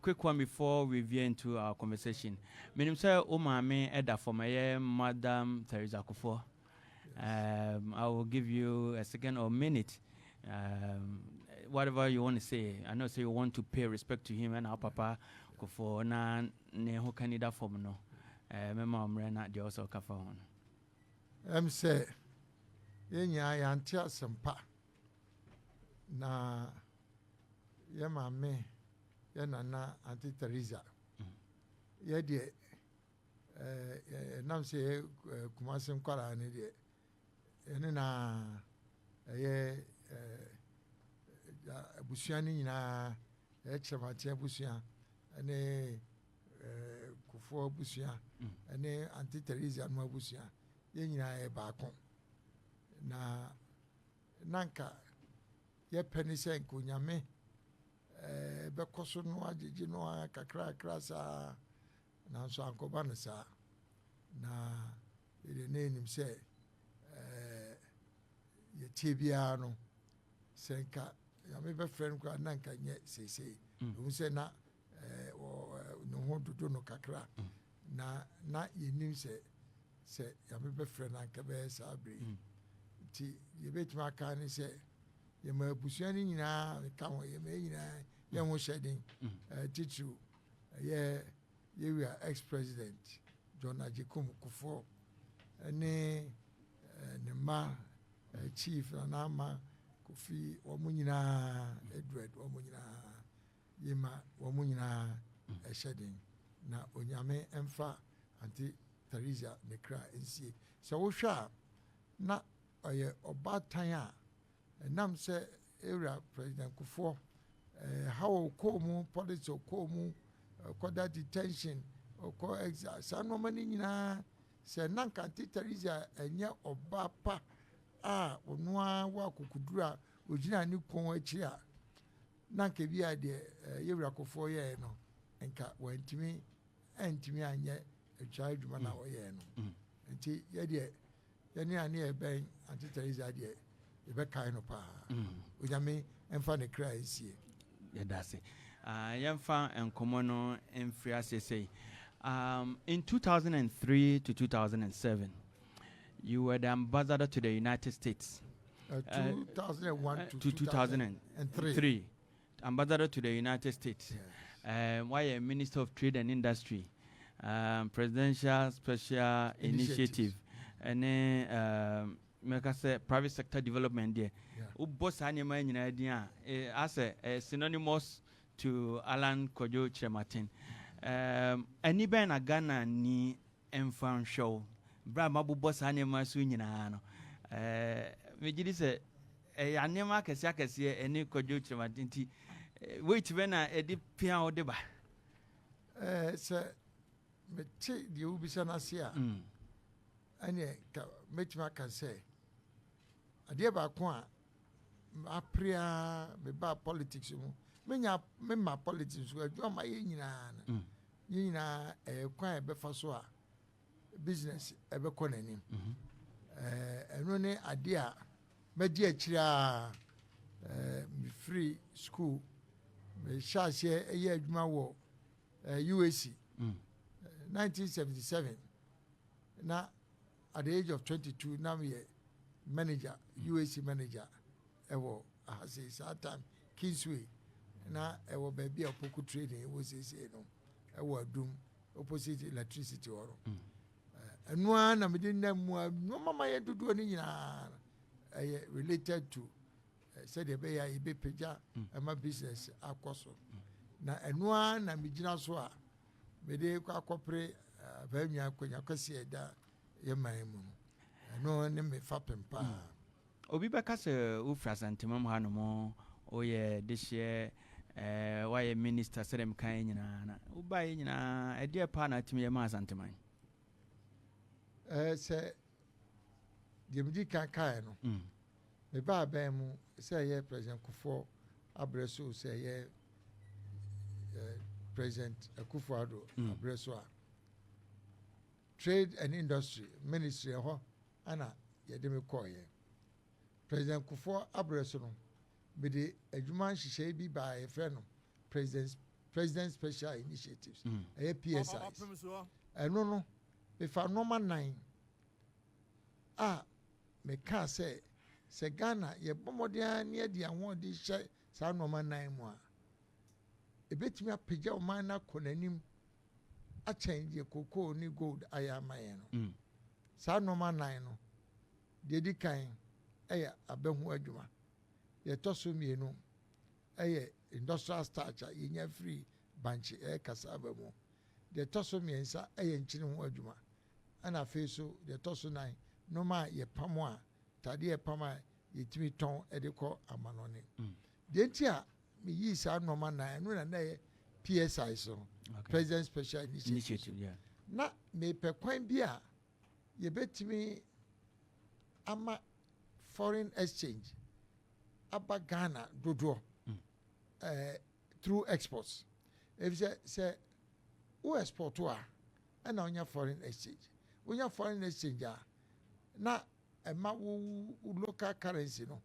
quick one before we veer into our conversation. Meaning, sir, Omame Eda for my Madam Teresa Kufo. I will give you a second or minute. Whatever you want to say. I know, say you want to pay respect to him and our Papa Kufo. Na neho Canada for no. Mema Omrena, the also Kafa on. Say, Yenya Yantia Sampa. Na Yamame. Yana Auntie Teresa. Yedi Namse Kumasim Kara and Enina Busiani na Kyerematen Busia and Kufo Busia and Auntie Teresa no Busia. Yenya Bakon na Nanka ye penny sen kunyame bekoso no agigi no kakra krasa na so ankoba no sa na ile nenim se ye tibia no senka ya me be friend kwa nanka nye sese o se na no ho dodo no kakra na yenim se ya me be friend anka be sa abri ti ye betima ka ni se ye ma busuani nyina ka ho ye me nyina ye ho shedding titu ye we are ex-president John Ajikum Kufo ne ma chief na ma Kofi omunyina Edward omunyina yema omunyina shedding na onyame emfa anti Teresa Nekra nsie so wo hwa na oye obatan a nam se era President Kufo how komu politics komu koda detention ko exa sano mani nyina se nanka anti Teresa enye oba pa a onua wa kokudura ogina ni kon achi a nanka bia de yewura Kufo ye no enka wantimi anye atwa adwuma na wo ye no nti ye de yani ani eben anti Teresa de ebe kai no pa onyame emfa ne kra esie yeah that's it yemfa enkomo no emfria say in 2003 to 2007 you were the ambassador to the United States 2001 to 2003 ambassador to the United States. Yes. Why a Minister of Trade and Industry, Presidential Special Initiative, and make us say private sector development there. Boss anima in idea as a synonymous to Alan Kojo Kyerematen. Any ben a Ghana ni enfan show. Bra mabu boss anima swingina no. Me jidi say anima kesi any Kojo Kyerematen. Wait when I edit piano deba. Sir, me take the Ubisana Sia. And yet, Mitchma can say, a dear Bakwan, Apria, me ba politics. Me my politics were drawn my yina a quiet befaswa business ever conning. And only a dear, me dear chia, free school. Me share a year war UAC 1977. Now at the age of 22, now we manager UAC manager. Ewo I say that time Kingsway. Now ewo baby a poku trading. It was no. Ewo doom opposite electricity or. And one I didn't know no mama had to do anything related to. Said the bay I be peja and my business akoso. Na enwa na mijina so a me de kwa kopre banya kwanya kwase da ye maimu. No ne me fapem pa. Obi beka se ufra santimam ha no mo oye this year why minister said them kan nyina na ubai nyina e de pa na timi ye ma santiman. Se de mdi kan kan no. Me ba mu say ye President Kufo Abreso say ye President Akufo-Addo Abreso Trade and Industry Ministry ho ana ye de me call ye President Kufo Abreso no be de adwuma hihye bi ba ye frɛ no President President Special Initiatives. PSIs. No. If I normal 9. Me can say Ghana, ye bomodia near the award this share, sa normal 9 more. A bit me a pija mana konanim a change ye cocoa ni gold I am my sa normal 9 no. Dedi kind, a behu aduma. Ye tosu me no. Industrial starch ye free banchi cassava mo. The tosu me and sa chin aduma. And a face so the tosu 9. No ma ye pamwa tadi pama ye timi ton edeko amanone dentia me yi sa no ma na no na PSI so President Special Initiative na me pe kwan bia ye betimi ama foreign exchange aba Ghana dodo through exports if say o export to and onya foreign exchange onya foreign exchange na ema local currency no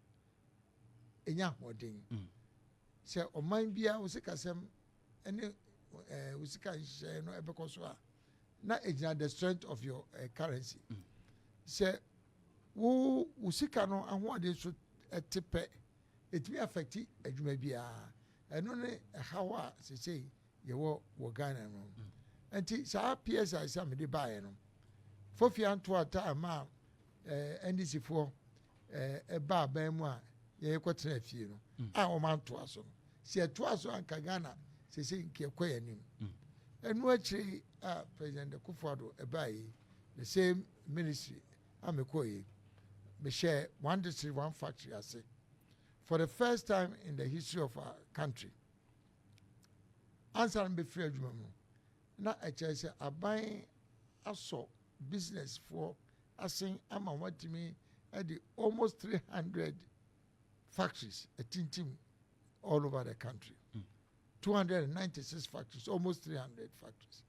enya hodin se o man bia wo sika sem ene wo sika share no ebekoso a na ejina the strength of your currency se wo sika no ahode so etepe etimi affect adwuma bia eno ne hawa se sei ye wo Ghana no enti sa PSI sa me de bae no fofi anto ata ama NDC for ba mu a ye kwetena fie no a o man to aso no se to aso anka Ghana se nke kwayanim enu akiri President Kufuor the same ministry amekoye me share one district one factory ase for the first time in the history of our country answer be free adwuma mu na se aban aso business for asking ama watimi at the almost 300 factories a team all over the country 296 factories almost 300 factories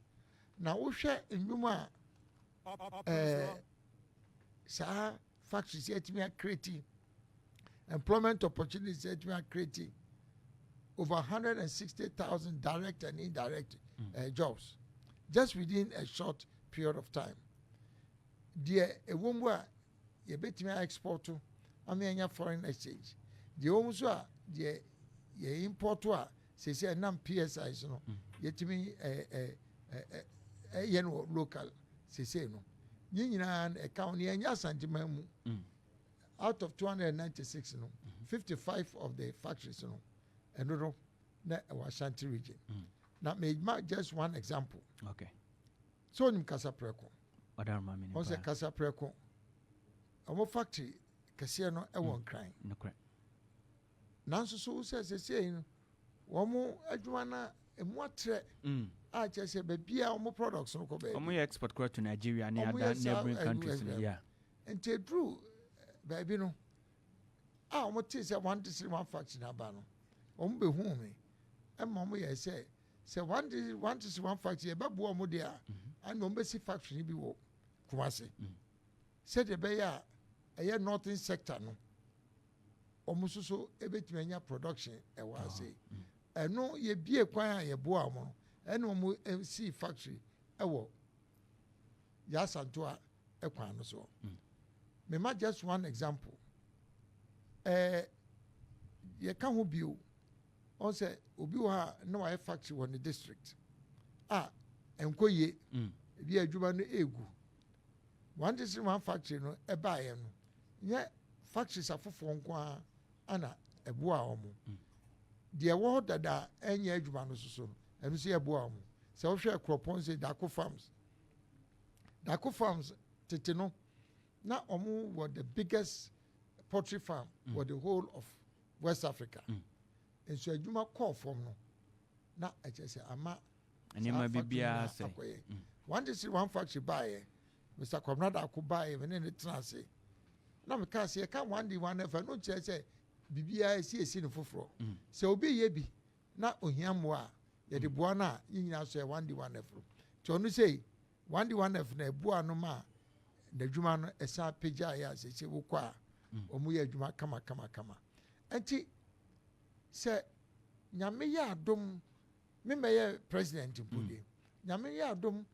now we share in Numa sa factories yet me creating employment opportunities yet me creating over 160,000 direct and indirect jobs just within a short period of time. Dear a woman, you bet me export to Amania foreign exchange. The homes are the import to say nam PSI no yet me a local say no. Yin account near Yasantimamu out of 296 no 55 of the factories no and no Washanti region. Now made just one example. Okay. So in Casa Preco. On se Casa Preco. Our factory Casiano a one crying. No correct. Nanso so says saying Womo Adwana and what I just say baby our products no go baby. Export crop to Nigeria and other neighboring countries. Yeah. And they drew baby no. What is a one to see one factory na bano. Be home. And Mamma say one to see one factory, but Boamodia, and no basic factory be wo. Kumasi. Said the Bayer, a year northern sector no. Almost so a bit mania production, I was say. And no, ye be a choir, ye boamo, and no more MC factory, a wo. Yas and to a quan so. Me ma just one example. Ye can't be you. On say Ubiwa no I factory on the district. And Koye be a Juban egu. One district one factory no a buy no. Factories are for Fonqua Anna a boamu. The award that any Juban so and see a boamu. So share cropon say Daco Farms. Daco Farms Titino. Now Omu was the biggest poultry farm for the whole of West Africa. And so you call from no. Now I just say ama and you might be say one day see one factory buy Mr. Comrade could buy even in the transit. Now me can say I can't one day one ever no chance say BBI see a scene for fro. So be ye be na ohiamwa ye de buana yin na so one day one ever. To no say one day one ever na bua no ma the juma no esa peja ya say wo kwa omu ye juma kama. Enti se nyame ya adom me may president Pudi. Nyame ya dom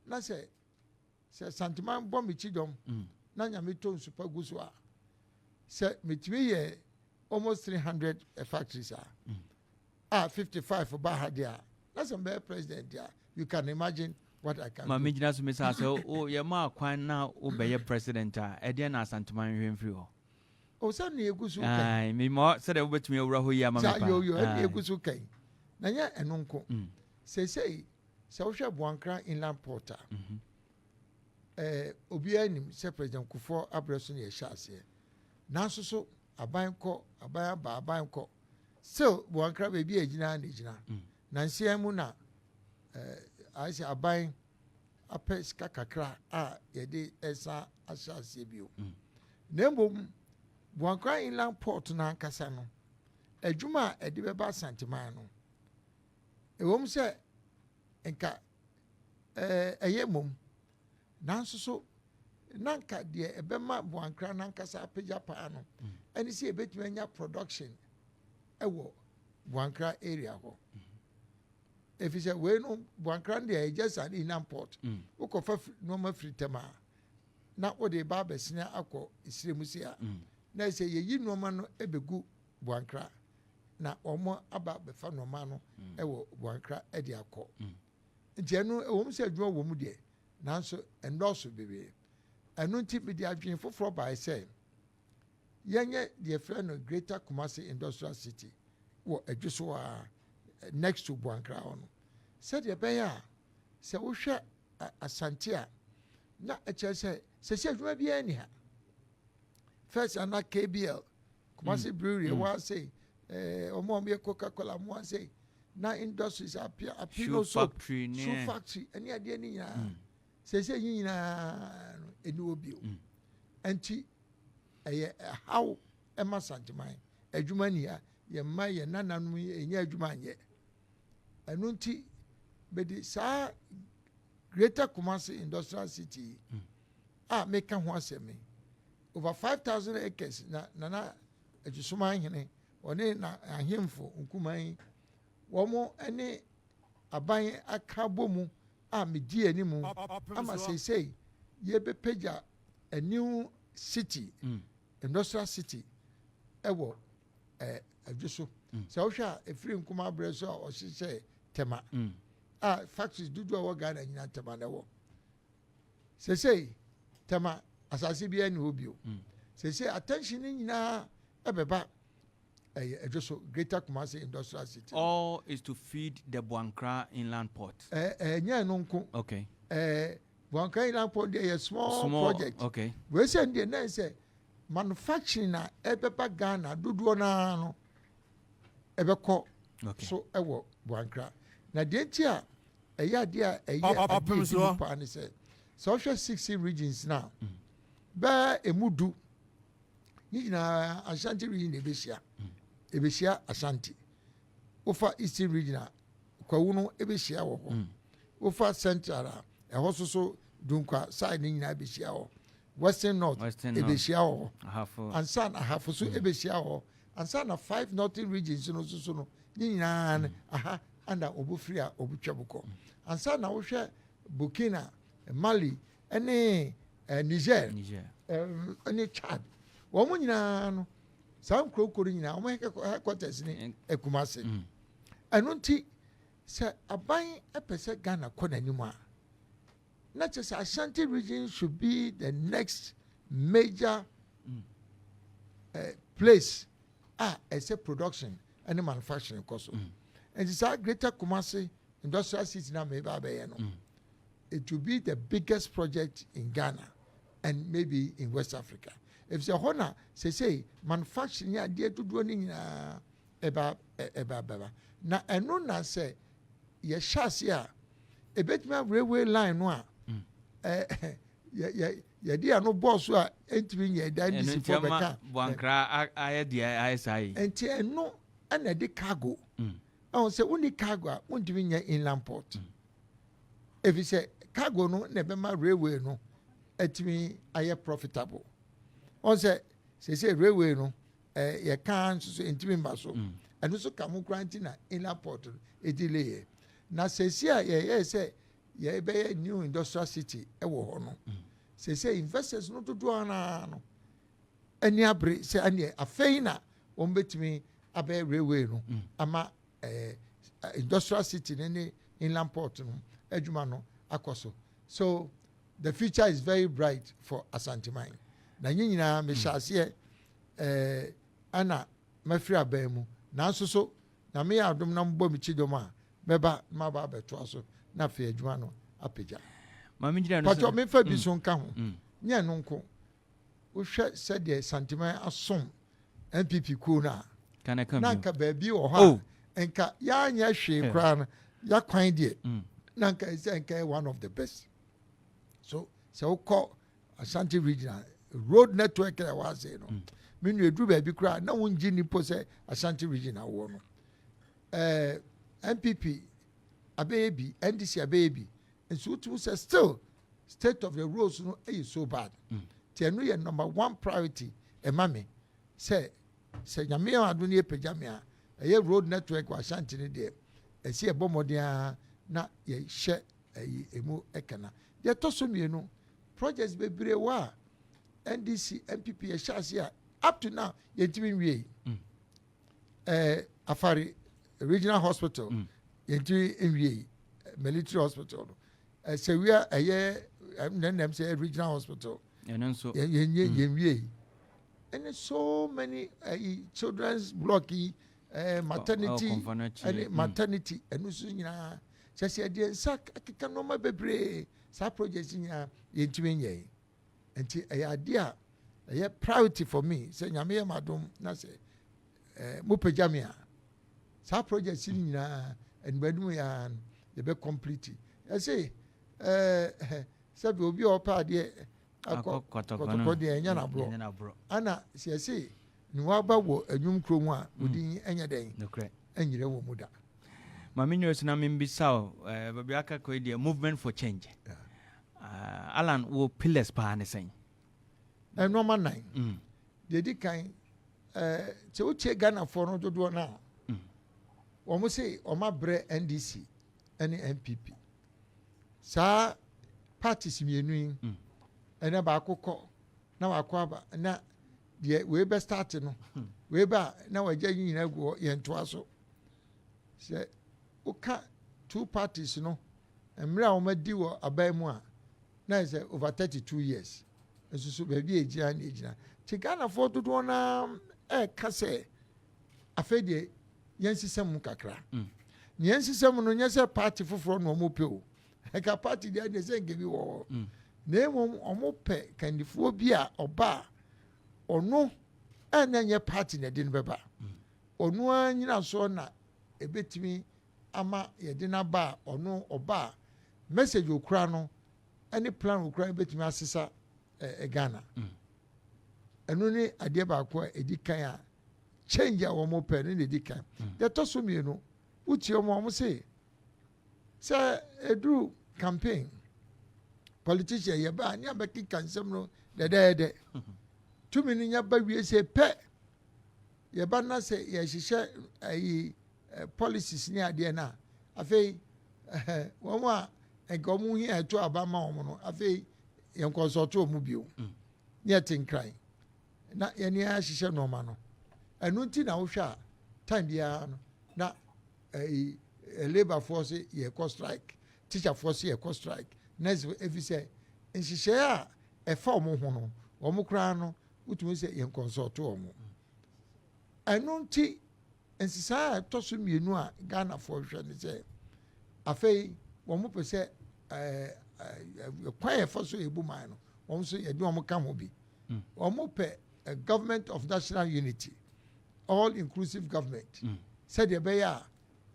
na se santiman bɔ me chidom na nyame to super guswa. Se metimi ye almost 300 factories 55 for Bahadia. That's a better president there. You can imagine what I can do. Mami jina so mesa so o ye ma kwan na o be president e de na santiman hwemfiri ho. O sa na egusu kan. Ai me mo se de obetumi awura ho ya ma me pa. Yo na egusu kan. Na nya eno nko. Se wo hwe Boankra inland port obi anim se president Kufo abreso na ye hya ase. Nanso so aban ko so Boankra be bi agina na agina na nsiamu na I say aban apes kakakra yede esa asase bio nembom Boankra inland port na nkasa no adwuma ede beba santiman no ewom se enka eyemom nanso so nanka de ebema Boankra nankasa apagya pa no ani se ebetumi anya production ewo Boankra area ho if you say we no Boankra dey just an inland port ukofa no ma free tema na wo de ba besina akọ isremusia na say ye no ma no ebegu Boankra na omo aba befa no ma no ewo Boankra e de akọ nti eno ewom se adwo wo mu de nanso endorse bebe eno nti bi de adwen foforo ba say yenye the friend of Greater Kumasi Industrial City wo adwoso next to Boankra on said ye beya se wo hwe asante a na e che se adwuma bi ani ha first ana KBL Kumasi brewery wa say omo me Coca-Cola mo say na industries appear soap factory ani ade ani ya se nyina eni obi enti how ema santiman adwuma ni ya ye ma ye nananu enya adwuma anye enu nti bedi sa Greater Kumasi Industrial City make ho asemi over 5,000 acres na adwusuma hene one na ahemfo nkuman womo ene aban aka bomu medi animu ama sei ye be pagya a new city industrial city ewo adwuso so wo hwa efiri nkuma breso a o hye tema factories dudu a wo Ghana nyina tema na wo sei tema asase bia ni obio sei attention nyina ebeba adwuso Greater Kumasi Industrial City all is to feed the Boankra inland port nya no nko okay Boankra inland port dey a small project okay we say dey na say manufacturing na ebeba Ghana dudu na no ebekọ so ewo Boankra na de ntia ade a Opemsuo pa ne say so 60 regions now ba emudu nyina Ashanti region ebeshia Ashanti ofa Eastern region kwawu no ebeshia wo ho ofa Central so dunkwa side nyina ebeshia wo Western North ebeshia wo ansa na half so ebeshia wo ansa na 5 northern regions no nyina anda obufri a obutwabuko ansa na wo hwe Burkina Mali ene Niger ene Chad wo mo nyina no sam krokoro nyina wo headquarters ni Kumasi eno nti se aban epese Ghana konanimu a na chese Ashanti region should be the next major place as a production and manufacturing cost and it's a Greater Kumasi Industrial City na me ba be no it will be the biggest project in Ghana and maybe in West Africa. If the honor say manufacturing ya dey to ni nyina eba na eno na say ye shase a ebetuma railway line no a ye dey no boss a entimi ye dan this for beka Boankra aye dey ISI enti eno ana dey cargo say uni cargo a untimi nye inland port if you say cargo no na be ma railway no etimi aye profitable on say railway no ye can so intimi mba so and so kamu granting na inland port e delay na sesi a ye say ye be new industrial city e wo ho no say investors no dodo ana no ani abre say ani afei na won betimi abe railway no ama industrial city ne inland port no adwuma no akoso. So the future is very bright for Asante Mine. Na nyina me hyase ana mafiri abamu nanso so na me adom na mbɔ me chidom a beba ma ba beto aso na fe adwuma no apagya. Ma me nyina no so me fa bi so nka ho nya no nko wo hwɛ sɛ de Asante Mine asom MPP ko na kana kam na nka ba bi wo ha enka ya nya hwe kra no ya kwan de na nka is one of the best. So call Ashanti regional road network that was say no. Me nu edu ba bi kra na wonji ni po say Ashanti regional wo no. MPP abebi NDC abebi and so to say still state of the roads no is so bad. Tie no ye number 1 priority e mame say nyame adoni e pejame a ye road network wa Ashanti ne de e se e bomodea na ye hye emu ekana de to so mienu projects bebre wa NDC MPP ye hye up to now ye timi wie Afari regional hospital ye timi wie military hospital se we aye them say regional hospital and so ye wie and so many children's blocky maternity and maternity and so nyina say the sack akeka no ma bebre sa project nyina ye ntimi nye enti idea priority for me say nyame madom na say mo pejamia sa project nyina and badum ya ye be complete I say say be obi opa de akọ de nya na bro ana say ni wa ba wo anwum krom a odin enya den enyire wo muda mami nyo na mbisa baby aka ko de movement for change Alan wo pillars pa ne sen normal 9 de di kan che o che Ghana for no dodo na o mo say o ma bre NDC and MPP sa parties mienu ene ba akokọ na wa kwaba na de we be start no we ba na wa gya nyina go ye ntoa so se uka 2 parties no emre a omadi wo aban mu a na say over 32 years esusu be bi egira na egira ti Ghana for dodo na ka say afedie yensisem kakra ni yensisem no nyese party foforo no mo pe o ka party dia de say ngebi wo na emom omo pe kandifo bi a oba ono enye party na de beba ono anyina so na ebetimi ama ye de na ba ono oba message okura no any plan okura ebetimi asesa Ghana eno ni ade ba ko edikan a change a wo mo pe ni edikan de to so mienu uti omo say edu campaign politician ye ba ni abeki kansem no de tumi ni nya ba wie se pe ye ba na se ye hihye policies ni ade na afei wo a enko mu hi eto abama wo no afei ye consult wo mu bio ye tinkran na ye ni a hihye no ma no enu ti na wo hwa time bia no na labor force ye co strike teacher force ye co strike next every say nhihye a efa wo ho no wo mu kra no utumi se ye consult wo mo enu ti ensisa to so mienu a Ghana for hwe ne se afei wo mu pese kwan for so ebu man no wo so ye de wo ka ho bi wo mu pe a government of national unity all inclusive government said de be ya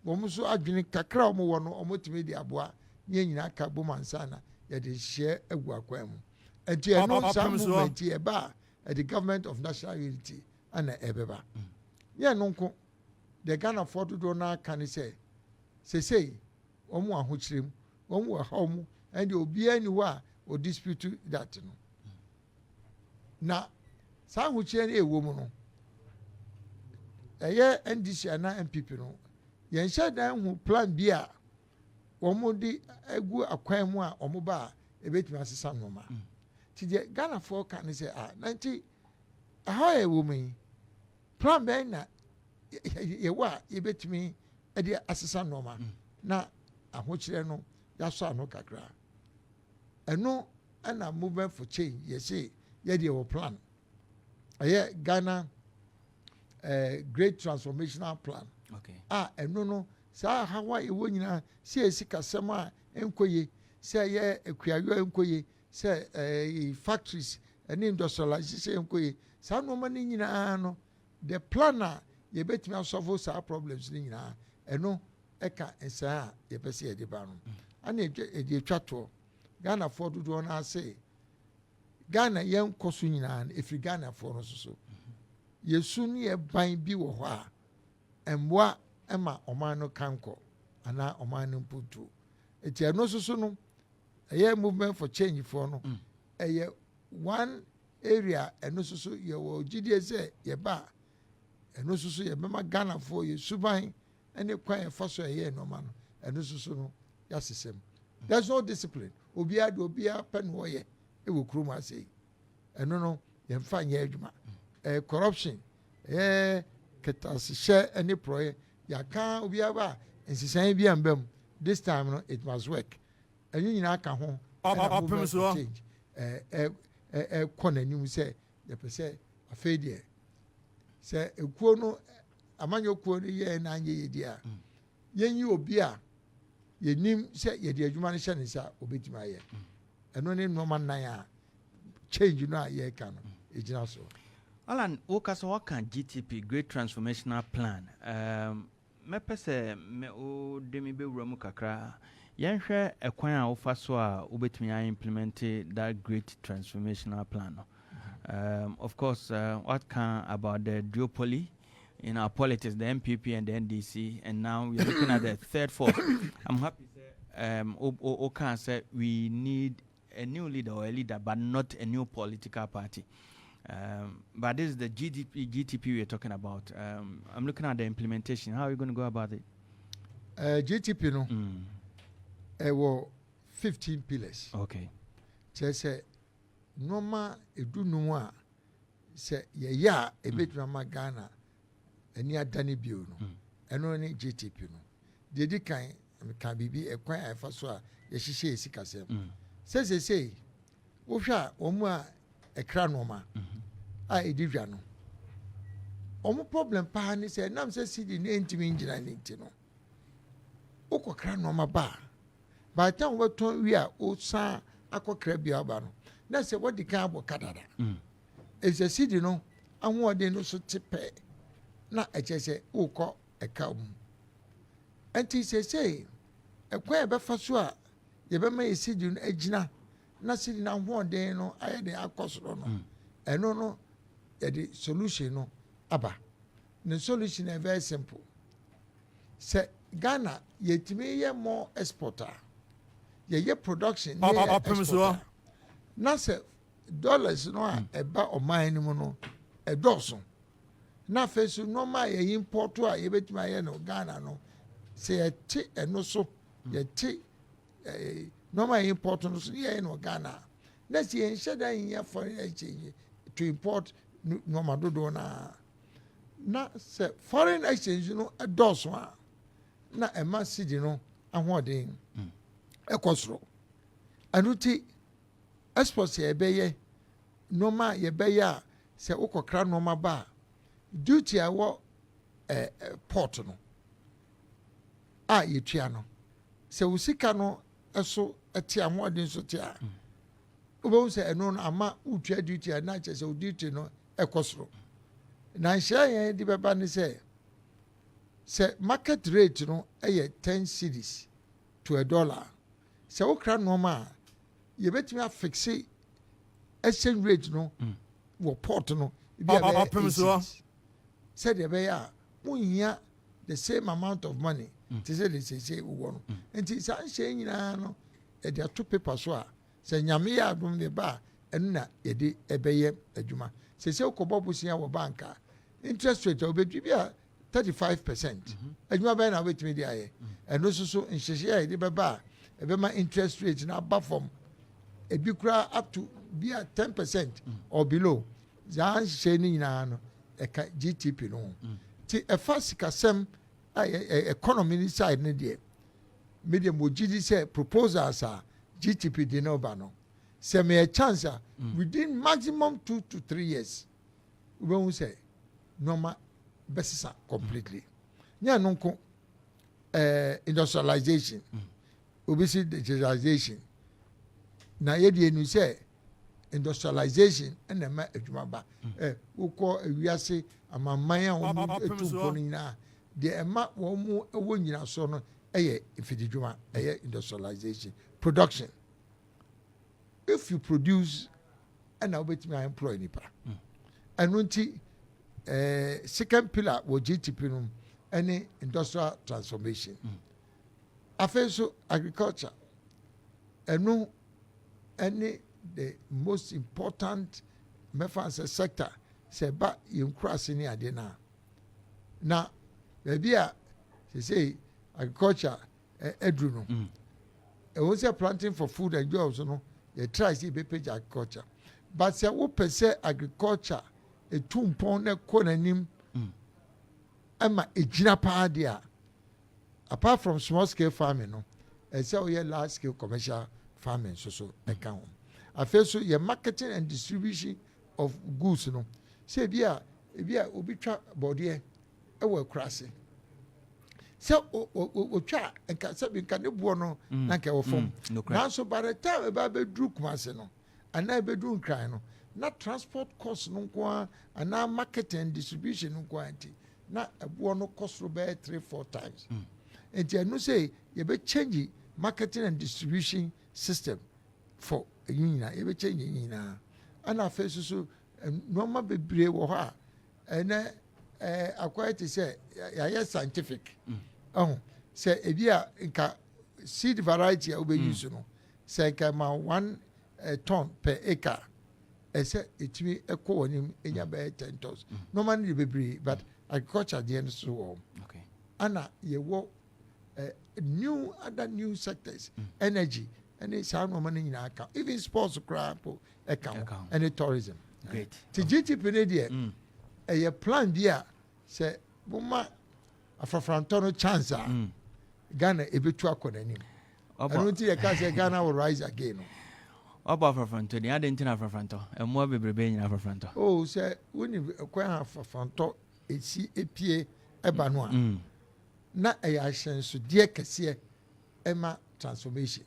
wo mu so adwene kakra wo wo no wo mutimi de aboa nye nyina ka bu mansana ye de hye agu akwan mu enti enu sa movement e ba at the government of national unity and ebeba ye no nko the Ghana for do na kan say omu ahochirem omu ahomu and obi ani wa o dispute that no na sa ahochire na ewo mu no eye NDC na MPP no ye nhye dan hu plan bi a wɔn de egu akwan mu a wɔn ba a ebetumi asesa nnoma ti deɛ Ghana for kan sɛ nanti ɛhɔ yɛ wɔ mu yi plan bɛn na yɛwɔ a yɛbɛtumi ɛde asesa nnoma na ahokyerɛ no yɛasɔ ano kakra ɛno ɛna movement for change yɛsɛ yɛde wɔ plan ɛyɛ Ghana great transformational plan ɛno no saa hawa ɛwɔ nyinaa sɛ ɛsi kasɛm a nkɔye sɛ ɛyɛ akuayɔ nkɔye sɛ factories ɛne industrialization nkɔye saa nneɛma no nyinaa no the plan a yɛbɛtumi asɔfo saa problems no nyinaa ɛno ɛka nsaa a yɛpɛ sɛ yɛde ba no ana ɛde atwa toɔ Ghanafoɔ dodoɔ no ase Ghana yɛn kɔ so nyinaa no ɛfiri Ghanafoɔ no so yɛsu no yɛ ban bi wɔ hɔ a mmoa ɛma ɔman no kankɔ anaa ɔman no mpuntuo ɛti ɛno so no ɛyɛ movement for change foɔ no ɛyɛ one area ɛno so yɛwɔ gyidie sɛ yɛba ɛno so yɛbɛma Ghanafoɔ yɛsu ban ɛne kwan yɛfa so ɛyɛ nneɛma no ɛno so no yɛasesɛm there's no discipline obiara de obiara pɛ no wɔyɛ ɛwɔ kurom ase yi ɛno no yɛmfa nyɛ adwuma corruption kɛtasehyɛ ɛne porɔyɛ yɛaka obiara ba nsesan bi amba mu this time no it must work ɛno nyinaa ka ho Opemsuo change kɔ n'anim sɛ yɛpɛ sɛ afei deɛ sɛ ekuo no amanyɔkuo no yɛ na anyɛ yɛdi a yɛnyi obi a yɛnim sɛ yɛde adwuma no hyɛ ne nsa obɛtumi ayɛ ɛno ne nneɛma nan a change no a yɛreka no ɛgyina so. Alan, wokasa waka GTP Great Transformational Plan. Mepɛ sɛ wode me bɛwura mu kakra yɛnhwɛ ɛkwan a wofa so a wobɛtumi a implement that Great Transformational Plan. Of course, what can about the duopoly in our politics, the MPP and the NDC, and now we're looking at the third force. I'm happy to say we need a new leader or a leader, but not a new political party. But this is the GTP we're talking about. I'm looking at the implementation. How are you going to go about it? GTP, no? Were 15 pillars. Okay. Say, normal, do no say, yeah, a bit from Ghana, and near Danny Bio, and only GTP. No, the decline can be a quite a fast one. Yes, she says, says, they say, Osha, Omwa, a cranoma. I did no. Omo problem pani say nam say sidi ne ntimi ngina ne ntino. Okokra no ma ba. By the time we ton we a o san akokra bia ba no. Na say what the kan abo kadada. Is a sidi no anwode no so tepe. Na eche say ukọ eka mu. Enti say ekwa e be fa so a ye be ma sidi no agina. Na sidi na anwode no aye de akosoro no. Eno no the solution no aba. The solution is very simple. Say Ghana yetimi ye more exporter. Ye production ye exporter. Na say dollars no eba o man mu no e doso. Na face no ma ye import a ye betimi ye no Ghana no. Say ye ti eno so ye ti no ma import no so ye no Ghana. Na say ye nsheda yin foreign exchange to import no madodo na se foreign exchange no does one na e ma sidi no ahoden e kosoro anuti export ye beye no ma ye beye a se ukokra no ma ba duty a wo port no a ye tua no se usika no eso eti ahoden so tia obo se eno no ama utua duty a na che se duty no ekosoro na nhye di beba ni se market rate no 10 cedis to $1 se wokra no ma ye betimi afixe exchange rate no wo port no bi Opemsuo se de be ya munya the same amount of money to say they say wo no enti sa nhye nyina no e de ato paper so a se nyame ya adom de ba enu na ye de ebeye adwuma se ukobo busia wo banka interest rate obedwi bia 35%. Adwuma bɛn na wetumi di ayɛ. Ɛno nso so nhyehyɛ a yɛde bɛba a ɛbɛma interest rate na aba fam. Ebi kura up to be at 10% or below. Zaa nhyehyɛ ne nyinaa no ɛka GTP no. Ti ɛfa sikasɛm a economy ni side ne deɛ. Medium wo gidi say proposals are GTP de no ba no. Say me a chance within maximum 2 to 3 years. We won't say normal besisa completely. Nya nonko industrialization. Obisi digitalization. Na yedi enu say industrialization ena ma adwuma ba. Wokɔ ewiase amamman a wɔn etu mpɔ nyina de ɛma wɔn ɛwɔ nyina so no ɛyɛ ifididwuma ɛyɛ industrialization production. If you produce ɛna wobɛtumi a employ nipa ɛno nti second pillar wɔ GTP no ɛne industrial transformation afei so agriculture ɛno ɛne the most important mɛfa sector sɛ ba yɛnkurase ne ade na baabi a sɛsei agriculture ɛduru no ɛwɔ sɛ planting for food and jobs no yɛ try sɛ yɛbɛpagya agriculture but sɛ wopɛ sɛ agriculture ɛtu mpɔn na ɛkɔ n'anim ɛma ɛgyina paa deɛ a apart from small scale farming no ɛsɛ woyɛ large scale commercial farming so ɛka ho afei so yɛ marketing and distribution of goods no sɛ ebi a obi twa bɔdeɛ ɛwɔ akurase sɛ otwa nka sɛ nka ne boɔ no na nka ɛwɔ fam nanso by the time ɛbɛ abɛduru Kumase no anaa ɛbɛduru Nkran no na transport cost no nko a anaa marketing and distribution no nko a nti na ɛboɔ no cost no bɛyɛ 3-4 times nti ɛno sɛ yɛbɛchange marketing and distribution system for ɛyi nyinaa yɛbɛchange nyinaa ɛna afei so nneɛma bebree wɔ hɔ a ɛnɛ akɔyɛ te sɛ yɛayɛ scientific sɛ ebi a nka seed variety a wobɛyi no sɛ nka ma 1 ton per acre ɛsɛ ɛtumi ɛkɔ wɔ nim ɛnya bɛyɛ 10 tons nneɛma no de bebree but agriculture deɛ no so wɔ ana yɛwɔ other new sectors energy ɛne saa nneɛma no nyinaa ka even sports koraa po ɛka ho ɛne tourism ti GTP ne deɛ ɛyɛ plan bi a sɛ boma afrafrantɔ no chance a Ghana ɛbɛtu akɔ n'anim ɛno nti yɛka sɛ Ghana will rise again no ɔbɔ afrafrantɔ deɛ ade nti na afrafrantɔ ɛmmoa bebrebe nyina afrafrantɔ sɛ wonim ɛkwan afrafrantɔ ɛsi ɛpie ɛba no a na ɛyɛ ahyɛnsodeɛ kɛseɛ ɛma transformation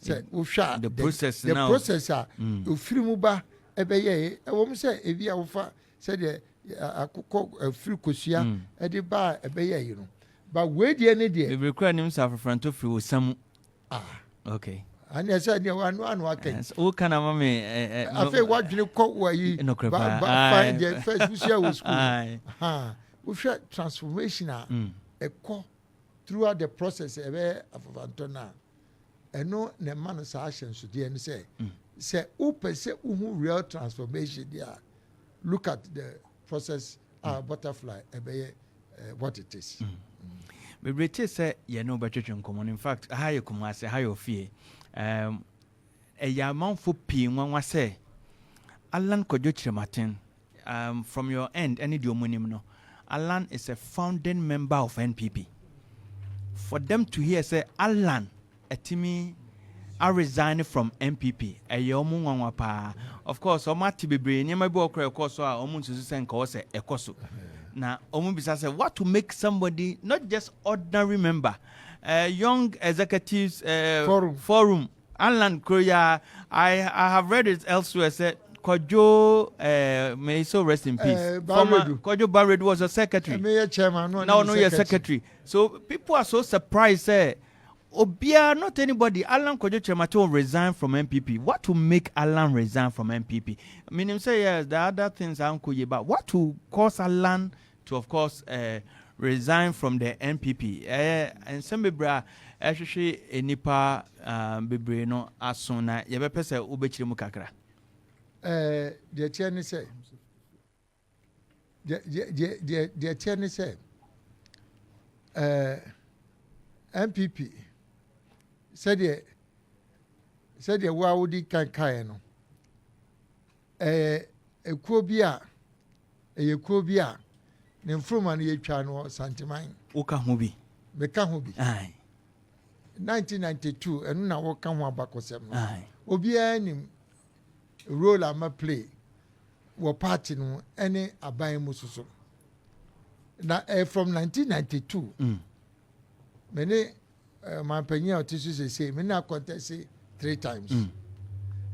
sɛ wohwɛ a the process a ofiri mu ba ɛbɛyɛ ɛwɔ mu sɛ ebi a wofa sɛdeɛ akokɔ afiri kosua ɛde ba ɛbɛyɛ yi no ba wedeɛ ne deɛ bebree kura nim sɛ afrafrantɔ firi wɔ samu ani ɛsɛ deɛ wano aka wo kana ma me afei wadwene kɔ wɔ yi deɛ first busua wɔ school wohwɛ transformation a ɛkɔ throughout the process ɛbɛyɛ afrafrantɔ no a ɛno na ɛma no saa ahyɛnsodeɛ no sɛ wopɛ sɛ wohu real transformation deɛ a look at the process butterfly ɛbɛyɛ what it is bebree te sɛ yɛne wobɛtwetwe nkɔmmɔ no in fact ha yɛ Kumase ha yɛ ofie ɛyɛ amanfo pii nwanwa sɛ Alan Kwadwo Kyerematen from your end ɛne deɛ ɔmu nim no Alan is a founding member of NPP for them to hear say Alan etimi I resign from NPP ɛyɛ ɔmu nwanwa paa of course ɔmu ate bebree nneɛma bi ɔkora ɛkɔ so a ɔmu nsusu sɛ nka ɔsɛ ɛkɔ so na ɔmu bisa sɛ what to make somebody not just ordinary member young executives forum Alan Kroya I have read it elsewhere said Kwadwo may so rest in peace Kwadwo Barredu was a secretary now no you're secretary so people are so surprised Obia, not anybody. Alan Kwadwo Kyerematen resign from MPP. What will make Alan resign from MPP? I mean, him say yes, the other things are uncool, but what will cause Alan to, of course, resign from the MPP? And some bebra, actually, enipa bebre no asona. Yebe pese ubechiri mukakra. The Tiani say. The Tiani say. MPP said the Wawudi Kankaino. A Kobia, Nefruman Yachano Santimine. Oka Hubi. Mekahubi. Aye. 1992, and now what come back was Aye. Obianim role I play were party no any abayi mususu. Now from 1992, many my penny tissues say many contest 3 times.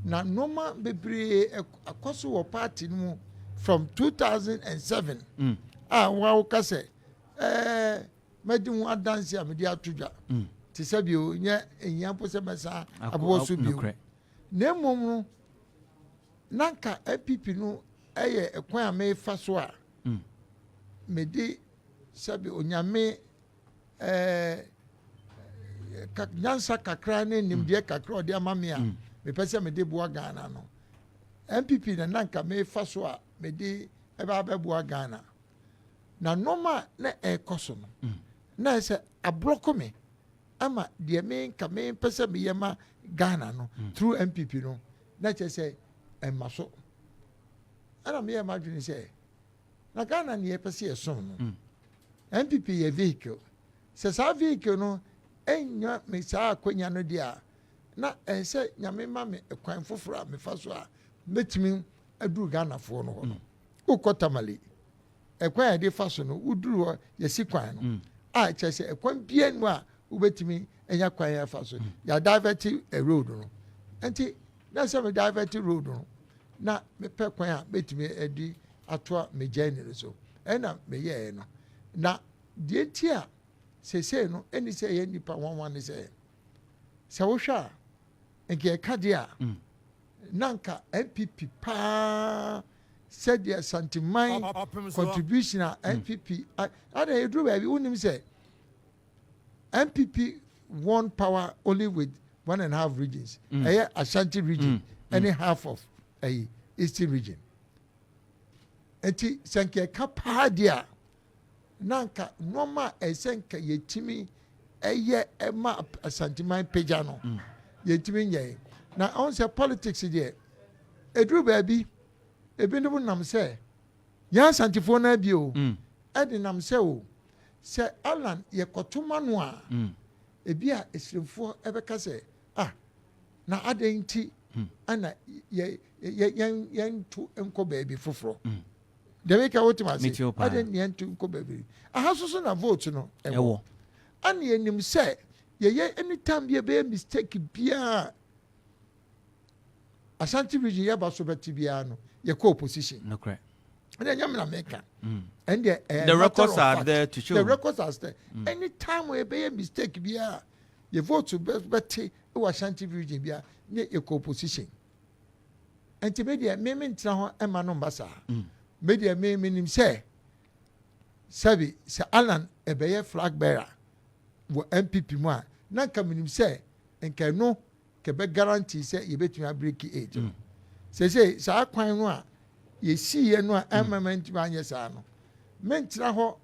Now normal bebre a course were party no from 2007. Wow kase medin dance ya media tuja. Tisabio nya enyampo se mesa abosu bio. Na mmom no nanka APP no eye ekwan a me fa so a me di sabi onyame nyansa kakra ne nimde kakra odi amame a me pese me di boa Ghana no MPP na nanka me fa so a me di eba boa Ghana na normal na ekoso no na se abloko me ama de me ka me pese me yema Ghana no through MPP no na che say emaso ana me imagine say na Ghana ne pese ye so no MPP ye vehicle se sa vehicle no enya me sa akonya no dia na say nyame ma me ekwan foforo a me fa so a metimi adu Ghana fo no ho no ukotamali ekwan de fa so no uduru ho ye si kwan no a che say ekwan bia no a ubetimi enya kwan ya fa so ya divert a road no enti na se me divert road no na me pe kwan a betimi edi ato me journey so ena me ye no na die tia se no eni se ye nipa wanwan ne se wo hwa enke ka dia nanka MPP pa said the Santimine contribution a MPP ada edru ba bi unim say MPP won power only with 1.5 regions. Ashanti region, any half of a Eastern region. Eti sanke kapadia nanka noma esenka yetimi eye ema Asantimine pejano. Yetimi ye. Na on say politics there. Edru baby ebindu nam say ya Santifo na bi o. Edi nam say o. Se Alan ye kotuma no a ebi a esremfo ebeka se na adenti ana ye to enko baby foforo de make wotima se aden ye to enko baby ahasoso na vote no ewo ana ye nim se ye anytime be mistake bia Ashanti region ye ba so beti bia no ye ko opposition no correct. And the records are there to show. The records are there. Anytime we be a mistake, you vote to Betty, who was Shanty region, near your co-position. And to media, Mimint now, and Manombasa. Media may mean him say, Savvy, Sir Alan, a Bayer flag bearer, were MPP one. None coming him say, and can no Quebec guarantee say you bet me a break it. Say, Sir Quine. Ye see ye no amament ban yes ano mentra ho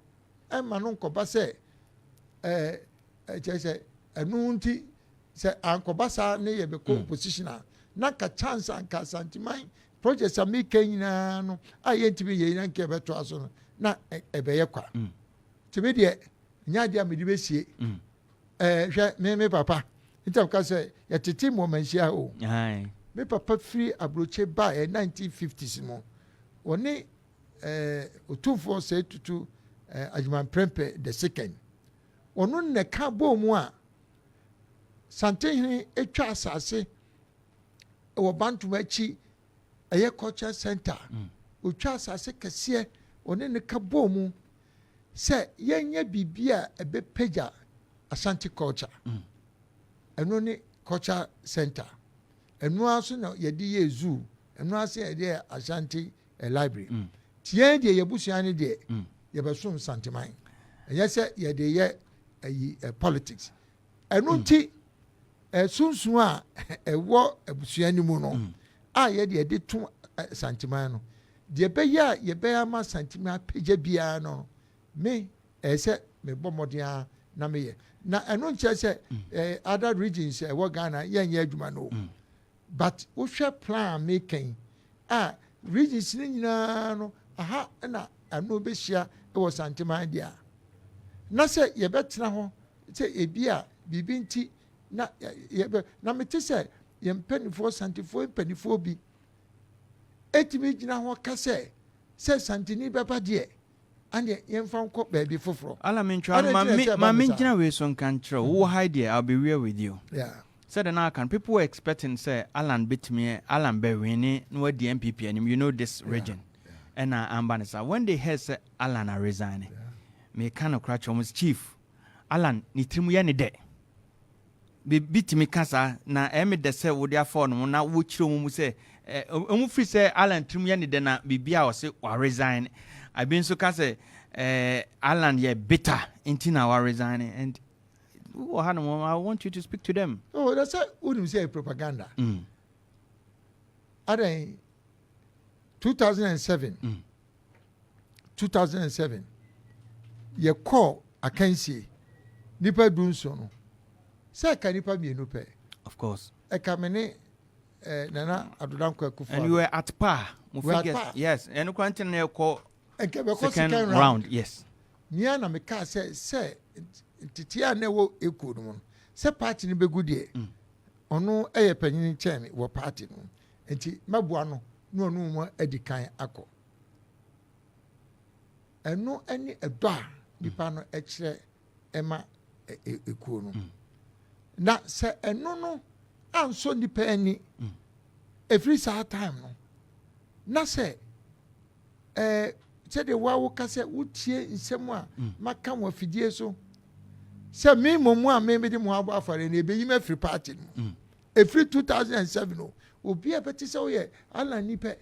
ema no nkoba se che se anu nti se ankoba sa ne ye be position na ka chance anka Santimine projects am nyina no aye ntimi ye na nke beto aso no na ebe ye kwa timi de nya de amedi be sie hwe me papa ntam ka se ye tete mo manhia o me papa free abroche ba 1950s mo oni otufo say tutu Ajuman Prempe the second onu ne ka bo mu a Santenhene etwa asase wo bantu machi eye culture center otwa asase kese oni ne ka bo mu se yenye bibia ebe peja Ashanti culture eno ni culture center eno aso na yedi ye zoo eno aso yedi Ashanti library tie de yebusuane de yebesum Santimine yese ye de ye politics eno nti sunsun a ewo ebusuane mu no a ye de to Santimine no de be ya ye be ama Santimine peja bia no me ese me bomodia na meyɛ na ɛno nkyerɛ sɛ other regions ɛwɔ Ghana yɛnyɛ adwuma no but wohwɛ plan making regions ne nyinaa no aha na ɛno bɛhyia ɛwɔ Santeman deɛ na sɛ yɛbɛtena hɔ sɛ ebi a biribi nti na mete sɛ yɛn mpanifoɔ santefoɔ mpanifoɔ bi etimi gyina hɔ ka sɛ santini bɛba deɛ ane yɛmfa nkɔ baabi foforɔ ala mentwa ma mengyina wei so nka nkyerɛ wo hi deɛ I'll be real with you said now can people were expecting say Alan beat me Alan Berwini no the MPP and you know this region and Ambanisa when they heard say Alan are resigning me kind of crash almost chief Alan ni trimu ya ni de be beat me kasa na eme de say wo dia phone na wo chiro mu say omu free say Alan trimu ya ni de na bibia o say wa resign I been so kasa Alan ye bitter into na wa resigning and I want you to speak to them. Oh, that's what you say propaganda. 2007. 2007. You call a Kensi. Nipa Dunson. Say Kanipa Binupe. Of course. A Kamene Nana Adudanko Kufa. And you were at par. Yes. And you continue call second round. Yes. Niana Meka say titia na wo eku no se party ni begu de ono eye panyin chen wo party no enti mabua no no onu mo adikan akọ eno ani edo a nipa no ekire ema eku no na se eno no anso nipa ani every saa time no na se se de wa wo ka se wutie nsem a maka wo afidie so se me momu a me de mo abo afare na ebeyi ma free party no every 2007 no obi a beti se wo ye ala nipa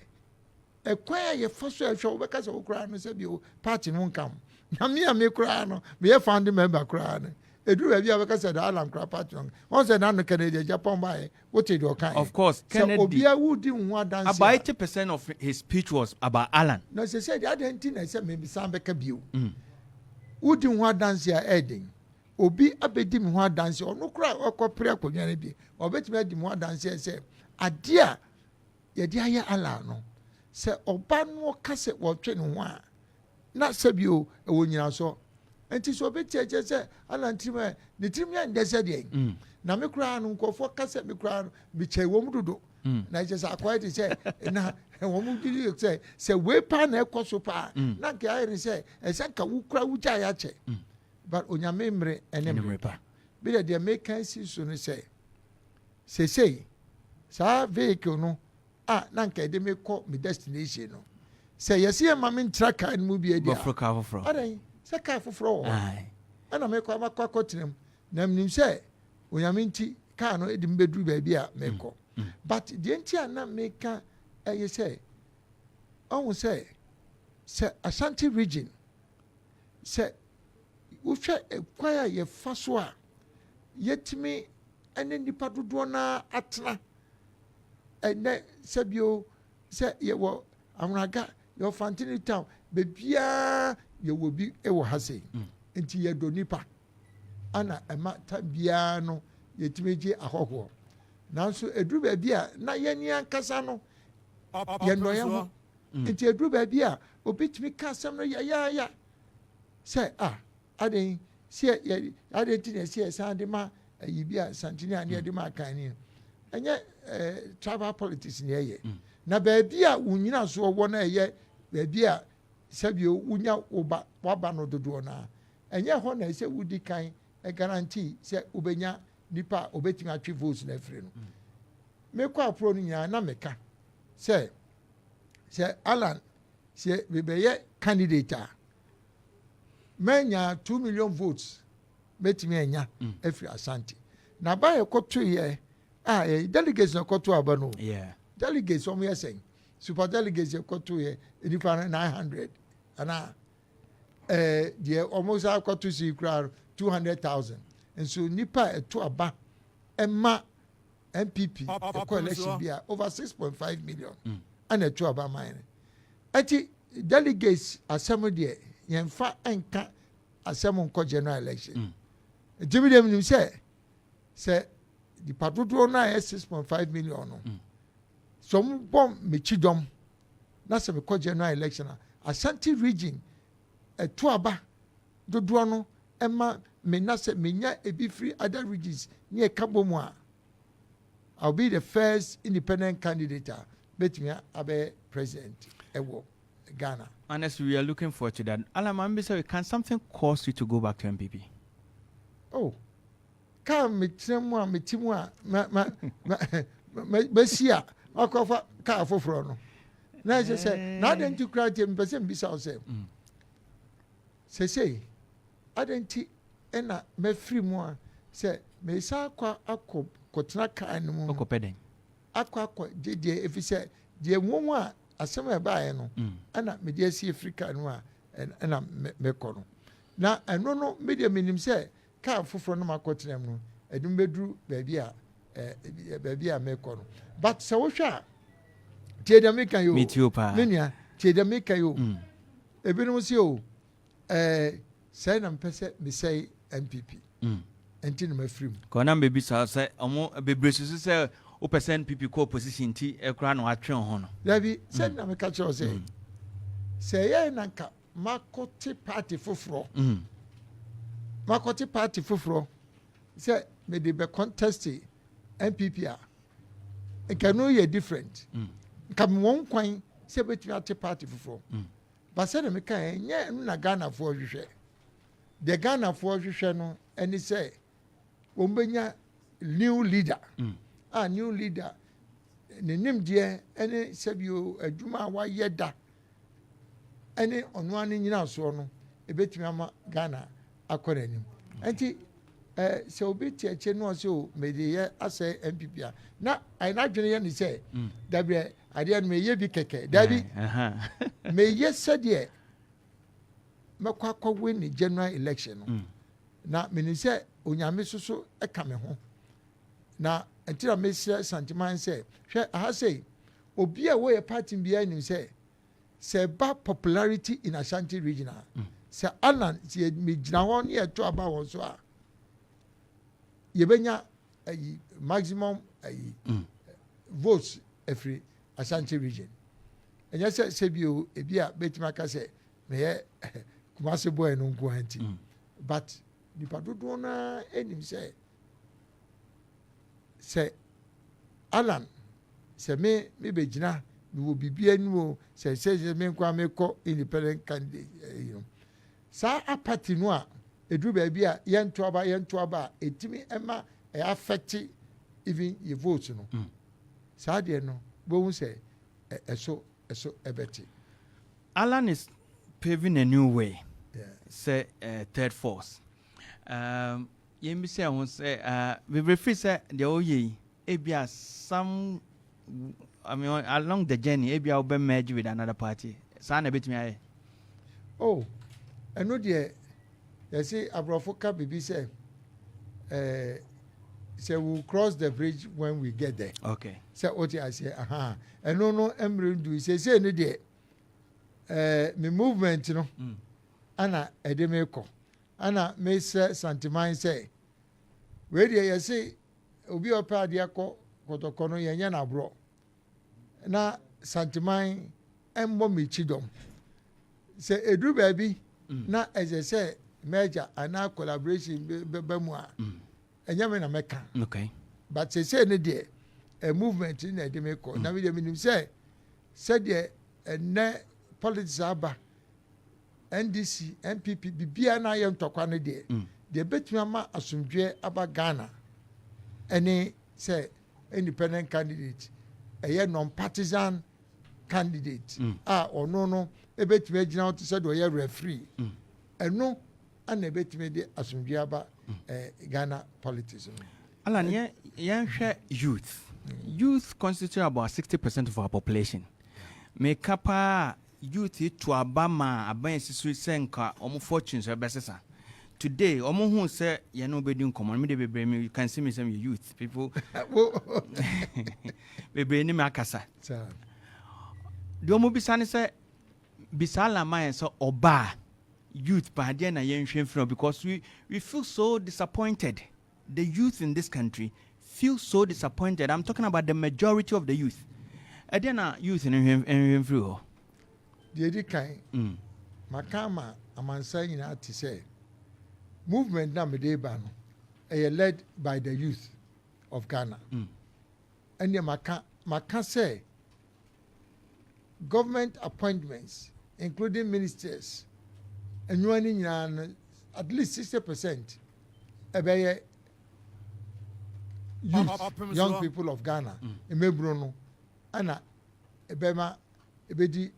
ekwan ye fa so ehwe wo beka se wo kura no se bi o party no nkam na me a me kura no me ye found member kura no eduru ba bi a beka se da ala kura party no won se na no Kennedy Japan buy what did you kind of course Kennedy obi a wudi ho dance about 80% of his speech was about Alan no se said the identity na se me bi san beka bio wudi ho dance ya edin obi abedi mi ho adanse ono kura okopre akonwa ne bi obetimi adi mo adanse se ade a ye di aye ala no se oba no kase wo twe ne ho a na sabi o ewo nyina so enti so obeti eje se ala ntrima ne trim ya ndese de na me kura no nkofo kase me kura no bi che wo mudodo na je sa akwai se na wo mu gidi se we pa na ekoso pa na ke ayire se esanka wo kura wo ja ya che but onyame mre ene mrepa bi de make sense so no say sa vehicle no na nka de me call me destination no say yes e ma me ntra car mu bi e dia foforo adan say car foforo ai ana me kwa makwa tinem na mnim say onyame nti car no edi mbeduru ba bia me call but the nti ana me ka you say on say Ashanti region say wohwe kwaya ye faso a yetimi ene nipa dodo na atena ene sabio se ye wo amraga yo fantini town bebia ye wo bi e wo hase enti ye do nipa ana ema tabia no yetimi je ahoho nanso eduru ba bia na ye ni ankasa no ye no ye ho enti eduru ba bia obitimi ka asem no ya se aden sie aden tin sie sande ma yibia santini ane de ma kan ni enye tribal politics ni eye na ba bia wunyina so wo na eye ba bia sabio wunya oba waba no dodo na enye ho na se wudi kan guarantee se ubenya nipa obetimi atwe votes na free no me kwa pro no nya na meka se Alan se bebeye candidate menya 2 million votes metimi enya every Ashanti na ba ye koto ye delegates na koto abano delegates omo yesen super delegates ye koto ye enipa 900 ana die almost koto si kra 200,000 and so nipa eto aba emma MPP coalition bia over 6.5 million and eto aba mine ati delegates assembly yemfa enka asem nko general election Jimmy dem say the patrodo na 6.5 million no. Some bomb me chidom. Na se me ko general election Ashanti region Tuaba dodoɔ no ɛma me na se menya ebi free other regions near Kabomwa. I'll be the first independent candidate between abe president ewo Ghana. Honestly, we are looking forward to that. Alamambi said, can something cause you to go back to MPP? Oh, come me timwa Bessia, I call for car for Frono. Now I say, now then to cry him, but then beside say, I didn't and me free more. Say, me sa qua akko kotraka and more. Okopeding. Aqua, if he said, dear woman, a summer by no, and me dear see Africa and I'm mekono. Now, I no medium in him say, car for front of my cotton, I don't bedroom baby a mekono. But so sure. Tieda meka yo. Meet you pa. Menia, tieda meka yo. Ebi no you say na mpese me say MPP. Enti no mafrim. Ko na baby say omo bebre say o percent MPP ko opposition ti e kra no atwe ho no. Dabi say na meka cho say ye nanka makoti party foforo. Makoti party foforo. Say me dey be contest MPP a. E cannot be different. Come one coin, say between a party for. But said me can na Ghana for you share. The Ghana for you share no, and he say, Umbenya new leader. New leader. The name dear, any Sabio, a Juma, why yeda. Any on one in your so no, a bit mama Ghana, according. And he so be teacher no so, may the year I say MPP. Now, I not generally say, W. I didn't may ye be keke. Daddy, may ye said ye. Makwa win the general election. Now, many say, Unyamisu a coming home. Now, until I may say Santiman say, I say, be away a party behind him say bad popularity in Ashanti region. Say Alan, see me now near to about also. Yebenya a maximum votes every Ashanti region. And yes, Sebio, a beer, Betimaka say, may Kumasi boy no go anti. But the Padudona and him say, Alan, say me Bejina, we will be bien says the men Kwame independent candidate. Sa a party noir, a drew baby, yan tuaba, a timmy Emma, a affected even your votes. No, Sadia no. But say, so ebeti. Alan is paving a new way. Say third force. Yemi say I want say we refer say the oye ebia some along the journey ebia will be merged with another party. Sana bit me. Oh, I know the you see Abrofoka bibi say say we'll cross the bridge when we get there. Okay. Say what I say, and no embryo do say no there. Me movement, you know. Anna Edemeko. Anna may say Santimine say. Where do you say Obi Opa Diako Kotokono Yana bro. Na Santimine and Mommy Chidom. Say Edu baby, na as I say, major and now collaboration bemwa. And Yamina Mecca. Okay. But say no there. A movement in a Demeco. Now, we didn't say, said there, and ne politics aba NDC, MPP, BBNI, and Tokwane there. The Betmama Asumdre about Ghana. Any say independent candidate, a non partisan candidate. Or no, a bit regional to say, we are referee. And no, and a bit made Asumdre about Ghana politics. Alan, youth. Youth constitute about 60% of our population. Make up youth to Abama, Abensi Senka, Omo fortunes, today, Omo who say, you know, bedroom common, you can see me some youth people. Baby, name Akasa. The Omo Bisani say, Bisala Maya so Oba, youth because we feel so disappointed. The youth in this country feel so disappointed. I'm talking about the majority of the youth. Adena youth in free. The kind Makama amansa nyina to say movement na me dey ba no led by the youth of Ghana. And the maka say government appointments including ministers and at least 60% ebe youth, young people of Ghana emebro no ana ebema ebedi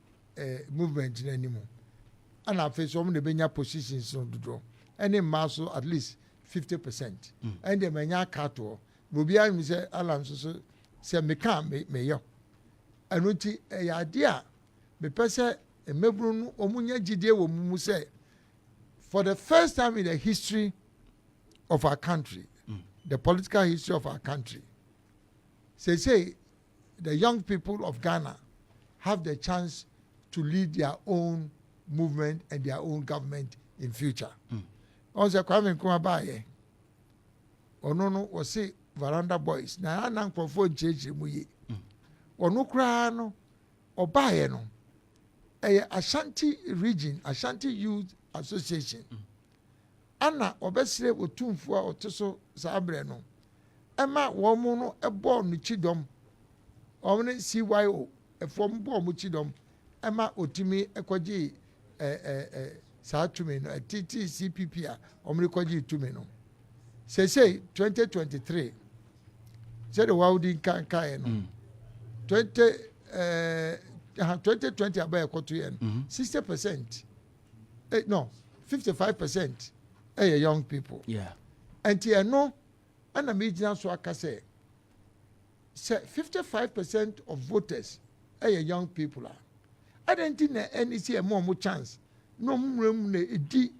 movement na nimu ana face some de benya positions on do any mass at least 50% and the menya kato obi an say alan so say me can me yo anuti e idea me pese emebro no omunya gidie wo mu say for the first time in the history of our country, the political history of our country, say the young people of Ghana have the chance to lead their own movement and their own government in future. Also, Kwame Nkrumah Onono was say Veranda Boys. Na anang for change muye. Ono kra no obaye no. Ashanti region, Ashanti Youth Association. Ana obesire otumfu a otoso sabre no. Ema womo no ebo no chidom. Omne CYO efom bo mo chidom. Ema otimi ekwaji sa tumi no TTCPP a omre kwaji tumi no. Say 2023. Say the Wawdi kan no. 2020 abaya koto yen 60%. No, 55% young people. Yeah. And you know, and I'm so I say 55% of voters are young people. I don't think any see more chance. No room di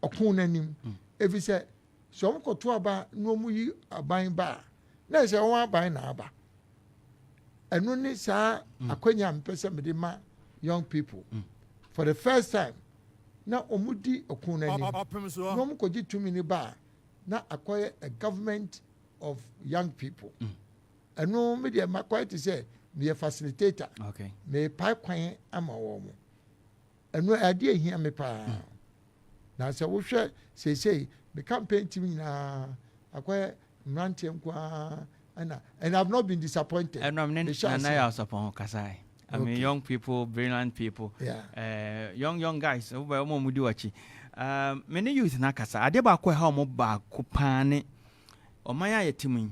okunanim. If you say so ko to aba no mu yi aban ba. Na say won aban na aba. Eno ni sa akwanya mpese me de ma young people. For the first time na omudi okunanim. Opemsuo. No mu ko ji 2 minutes ba na acquire a government of young people. Eno me de makwai to say me a facilitator. Okay. Me pipeline ama wo mo. Eno ade ehia me pa. Na se wo hwe say the campaign team na acquire mrante nkwa and I've not been disappointed. And I'm not upon Kasai. I mean, young people, brilliant people. Yeah. Young guys. Many youth na kasa. Adeba kwa how mo ba kupane. Omaya yetimu.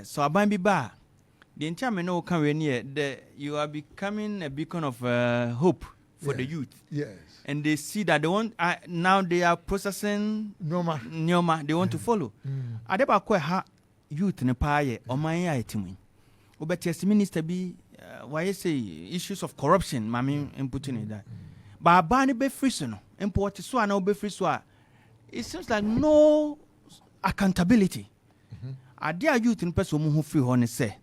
So abambi ba. The entire men no come near. You are becoming a beacon of hope for the youth. Yes. And they see that they want now they are processing Nyoma. They want to follow. Adeba kwa ha youth ne paye omaya yetimu. Obeti minister be why you say issues of corruption mami inputting in that. But abani be free so no. Import so and be free so. It seems like no accountability. Adia youth in person who free honey say.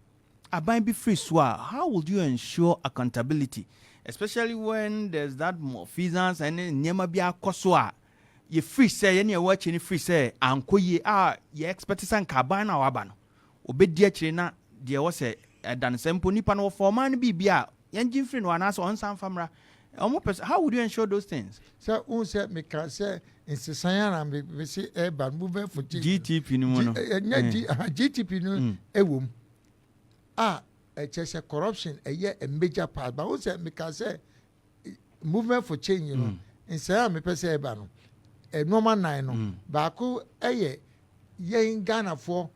Abani be free so. How would you ensure accountability? Especially when there's that more feasance and nyema bia koswa. You free say any watching free say anko ye ye expertise and kabana wabano. Obedia china dia was a dan simple nipa no for man bibia yenjin free no anaso onsan famra. How would you ensure those things? So who said me can say in Sisayana me say urban movement for GTP no GTP no ewum. It's a corruption a major part. But who said me can say movement for change, you know. In say me say urban no. Normal 9 no. Baako ye in Ghana for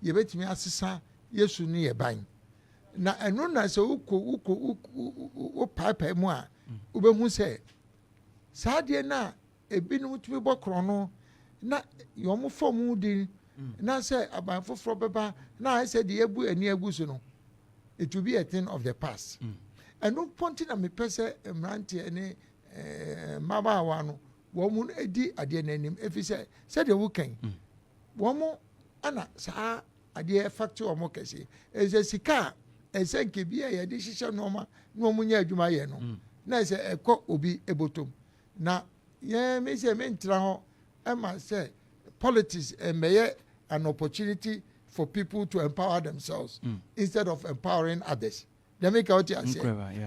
ye betimi asesa yesu ni ye ban. Na eno na se uko papa mu a ubehu se saade na ebinu tumi bokro no na yomo fomu di na se aban foforo beba na se de ebu ani agusu no it will be a thing of the past. And no pointing at me pese mranti ene mama wa no wo mu edi ade nanim efi se de wo kan wo mu ana sa ade factory wo mo kese eze sika esenke bia ye de hihye no ma no mu nya adwuma ye no na se ekọ obi ebotom na yeah me say me ntra ho e ma say politics may an opportunity for people to empower themselves instead of empowering others. They make out here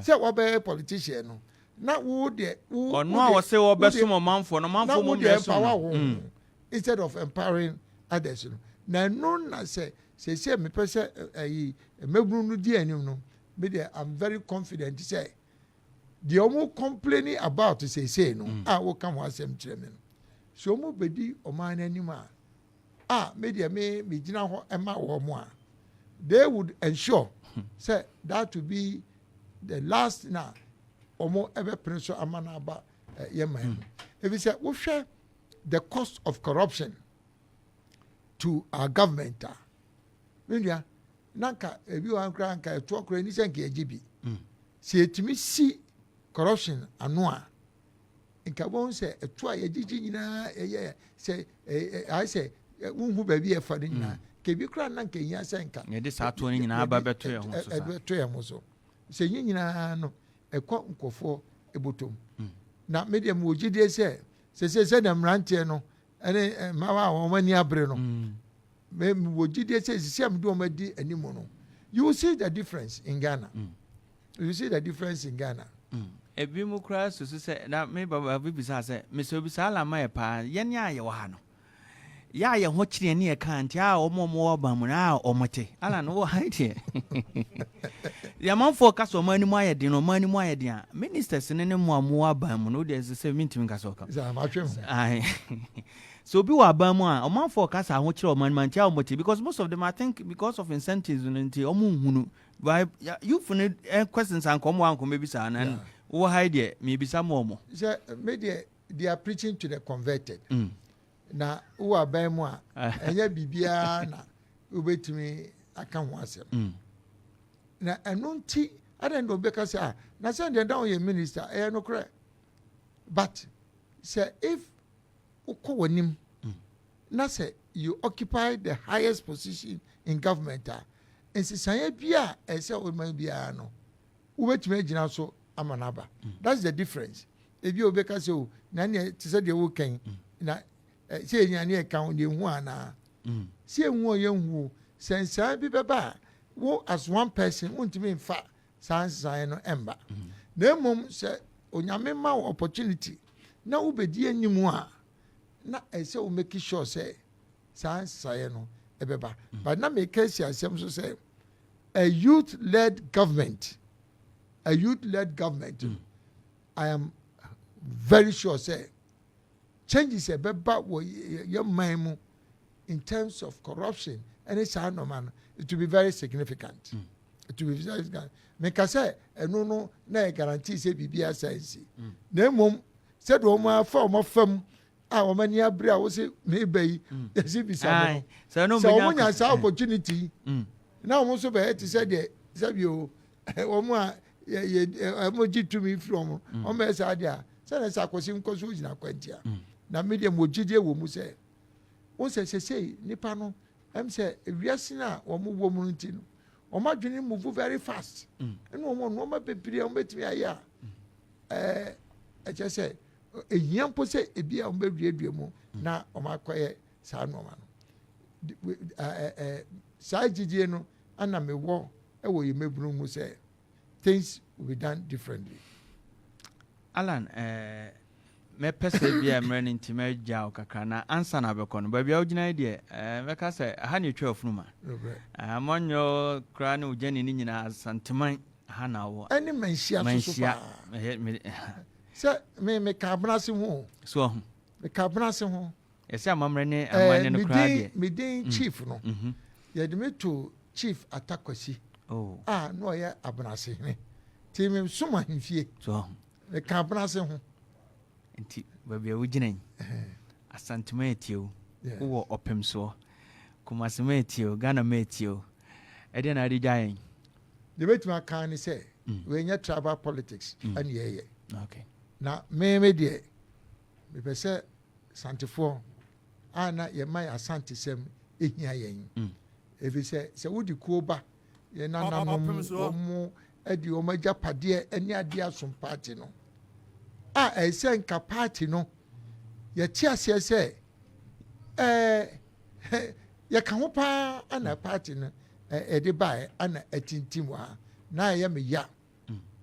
say what be politician no na wo de or no I say what be some man for no man for mo empower instead of empowering others. Na no na say me person mebru no di anim no me dey I'm very confident say the omo complaining about say no wo come ho asem kire me no so omo bedi oman anim me dey me gina ho ema wo mo a they would ensure say that to be the last now omo ever prince amana aba yeman if you say we share the cost of corruption to our government media nanka ebi wan kra nka eto okra ni senke ejibi si etimi si corruption anoa nka bon se eto a yejiji nyina eye se I say unhu ba bi e fa nyina ke bi kra nanka nya senka ye de sa to nyina aba beto ye ho so sa beto ye ho so se nyina no ekọ nkofo ebotom na media mo gide se na mrantie no ene mawa wo mani abre no me wo gide se am do madi animo no you will see the difference in Ghana you see the difference in Ghana ebi mu kra so se na me baba bi bisa se me so bisa ala ma ye pa ye ne aye wa ha no ya ye ho kire ne ye kan ti a omo ba mu na omote ala no wo haite ya man for ka so mani mu aye din no mani mu aye din a ministers ne mu amu aba mu no de se mintim ka so ka za ma twem ai so bi wa ba mu a man for ka sa ho kire mani man ti a omote because most of them I think because of incentives nti omo hunu you fune questions and come one come be sa na wo haide me bisa mo say media they are preaching to the converted na wo aban mu a enya bibia na obetimi aka ho asem na eno nti adan do be ka say na say dem down your minister no kra but say if ukowanim na say you occupy the highest position in government ensisanye bia say o man bia no obetimi agina so amanaba that's the difference if you be ka say o na ne ti say de wo kan na say nyane e kan de hu ana say hu ye hu sensa bi beba wo as one person untimi mfa sansan no emba na mum say onyame ma opportunity na wo bedi animu a na say o make sure say sansan no ebeba but na make case asem so say a youth led government I am very sure say changes a beba wo your mind in terms of corruption and it's no man it will be very significant it will be very significant make I say no na guarantee say bibia sense na mum said o ma fa o ma fam a o mani abre a wo say me bayi yesi bisa no so o nya sa opportunity na o so be it say de say o mo a mo jitu mi from o me say dia say na sa kwesi nkoso ujina kwantia na media mo jide wo mu say won say nipa no em say ewiase na wo mo wo mu nti no o ma dwene move very fast eno o ma bebiri o betimi aya just say ehia po say ebia o beduadua mu na o ma koye sa no ma no sa jide no ana me wo e wo ye mebunu mu say things will be done differently. Alan me pese bia mre ni ntime gya okakra na ansa na bekọ no ba bia ogina de me ka say ha ne twa funuma amonyo kra ne ugani ni nyina santeman ha na wo ani manhia so so me ka brase ho so me ka brase ho ese amamre ne amane no kra de me den chief no ye de me to chief atakwasi no ye abrase ne ti me suma himfie so me ka brase ho nti babia wugina asantuma etio wo Opemsuo kumasema etio Ghana metio ede na adijan the betima kan say we nya tribal politics and ye okay na me de me pese santefo ana ye mai asante sem ehia yen efi se wodi kuoba ye nanam mo edi o magapade eni ade asom party no ɛsɛ nka party no yɛte aseɛ sɛ yɛka ho paa ana party no ɛde baeɛ ana atintim wɔ ha na ɛyɛ me ya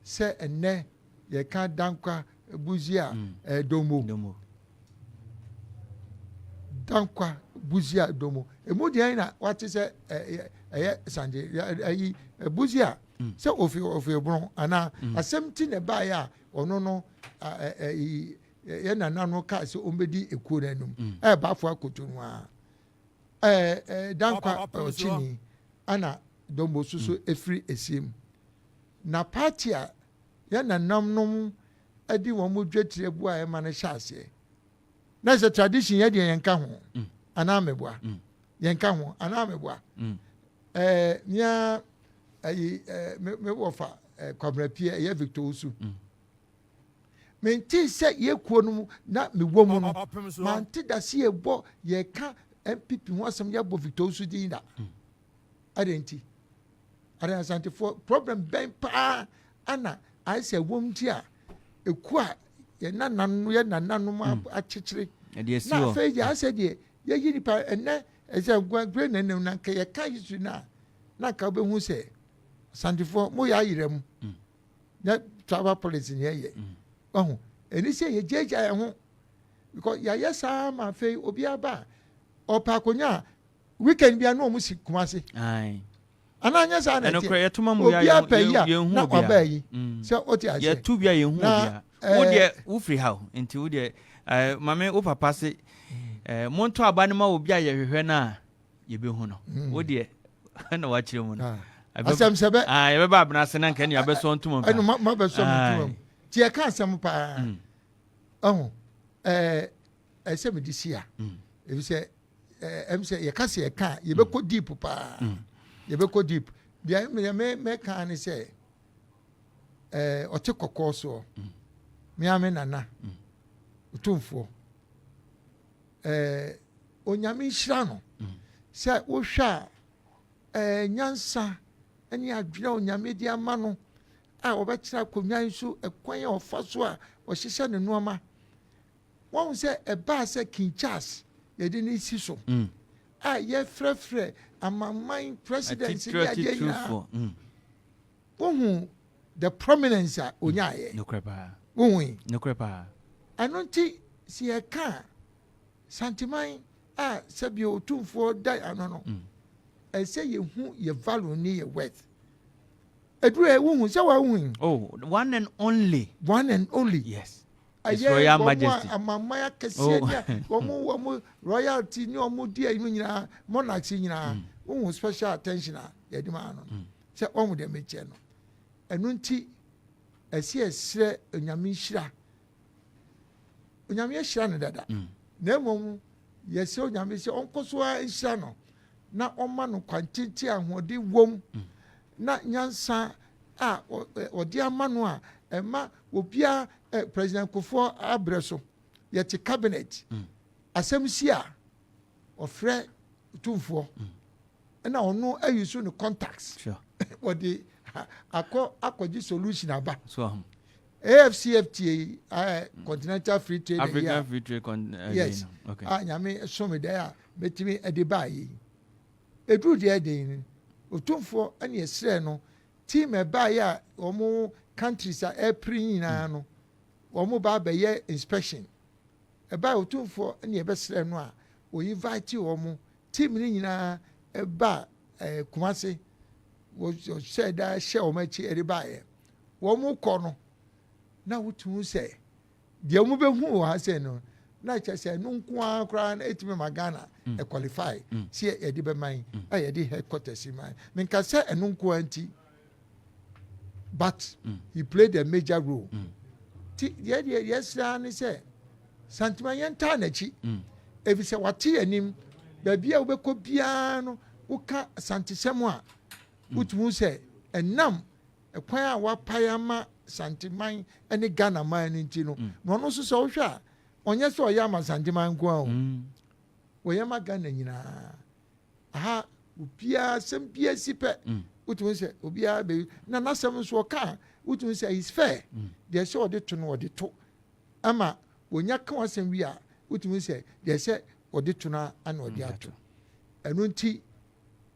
sɛ ɛnnɛ yɛka dankwa buzia domo dankwa buzia domo emu deɛ na wate sɛ ɛyɛ sanje ayi buzia sɛ ofi bron ana asɛm ti ne baeɛ a ɔno no yɛ nana no ka sɛ ɔmbɛdi ekuo n'anum ɛbaafo akoto no a dankwa ɔkyini ana domo soso efiri esiem na party a yɛ nanam nom adi wɔn mu dwetire bu a ɛma no hyɛ aseɛ na sɛ tradition yɛ deɛ yɛnka ho anaa mɛboa yɛnka ho anaa mɛboa nia ayi me wɔfa kwamrapie ɛyɛ Victor Osu menti sɛ yɛkuo no mu na mewɔ mu no mante da se yɛbɔ yɛka MPP ho asɛm yɛbɔ Victor Osu din da adɛnti adansantefoɔ problem bɛn paa ana ayɛ sɛ wɔm nti a ɛku a yɛnananom akyekyere na afei deɛ asɛ deɛ yɛyi nipa ɛnɛ ɛsɛ gre nanam na nka yɛka history no a na nka wobɛhu sɛ santefoɔ moyɛ ayerɛ mu na travel policy ne ɛyɛ ɔho ɛni sɛ yɛgyagya yɛn ho because yɛayɛ saa ma afei obiara ba ɔpɛ akonnwa a weekend bia na ɔmo si Kumase ana anya sa na te obiara pɛ yi a na ɔbaa yi sɛ ɔte ase yɛtu bia yɛhu bia wo deɛ wofiri ha nti wo deɛ mame wo papa se monto aba no ma obi a yɛhwehwɛ no a yɛbɛhu no wo deɛ na wakyerɛ mu no asɛm sɛ bɛ yɛbɛba abena ase na nkɛ ne yɛbɛsɔ ntoma ɛno mabɛsɔ ntoma mu nti yɛka asɛm paa ɔho ɛsɛ mede si a ɛfi sɛ ɛm sɛ yɛka sɛ yɛka a yɛbɛkɔ deep paa yɛbɛkɔ deep deɛ mɛka ne sɛ ɔte kɔkɔɔ soɔ meame nana otumfoɔ onyame nhyira no sɛ wohwɛ a nyansa ne adwene onyame de ama no a wɔbɛkyerɛ akonnwa nso ɛkwan a ɔfa so a ɔhyehyɛ ne nneɛma wɔn sɛ ɛbaa sɛ King Charles yɛde ne si so a yɛfrɛfrɛ amamman president ne adeɛ nyinaa wohu the prominence a onyaayɛ wohu ɛno nti si yɛka santiman a sɛbi otumfoɔ da ano no ɛsɛ yɛhu yɛ value ne yɛ worth ɛduru wohu sɛ wahu one and only yes His Royal Majesty amamman akɛseɛ ne wɔn royalty ne wɔn di ayi nyinaa monarchs nyinaa wohu special attention a yɛde ma ano sɛ wɔn deɛ mekyɛ no ɛno nti ɛsi ɛsrɛ onyame nhyira onyame ahyira no dada na mmom yɛsɛ onyame sɛ ɔnkɔ so a nhyira no na ɔma no kwantiti ahoɔden wom na nyansa a ɔde ama no a ɛma obiara President Kofi abrɛ so yɛte cabinet asɛm si a ɔfrɛ tumfoɔ ɛna ɔno ayi so no contacts wɔde akɔgye solution aba AFCFTA Continental Free Trade African Free Trade yes nyame some dɛ a bɛtumi ɛde baayɛ ɛduru deɛ ɛden otumfoɔ ɛne ɛsrɛ no team ɛbaayɛ a wɔn countries a ɛpiri nyinaa no wɔn ba abɛyɛ inspection ɛbaa otumfoɔ ɛne ɛbɛsrɛ no a oyi invite wɔn team ne nyinaa ɛba Kumase wɔhyɛ da hyɛ wɔn akyi ɛde baayɛ wɔn kɔ no na wotu sɛ deɛ wɔn bɛhu wɔ ha sɛ no na kyerɛ sɛ no nko ara koraa na etimi ma Ghana qualify si yɛde bɛman a yɛde headquarters man menka sɛ ɛno nko ara nti but he played a major role ti deɛ yɛsra ne sɛ santima yɛntaa n'akyi ebi sɛ wate anim baabi a wobɛkɔ biara no woka santesɛm a wotumu sɛ ɛnam ɛkwan a wapae ama santiman ne Ghana man no nti no na ɔno nso sɛ wohwɛ a ɔnyɛ sɛ ɔyɛ ama santiman nko a o wɔyɛ ma Ghana nyinaa aha obiara sɛm biara si pɛ wotumu sɛ obiara bɛyi na n'asɛm nso ɔka wotumu sɛ is fair deɛ sɛ ɔde to no ɔde to ama wonya ka wasɛm wi a wotumi sɛ deɛ sɛ ɔde tona ana ɔde ato ɛno nti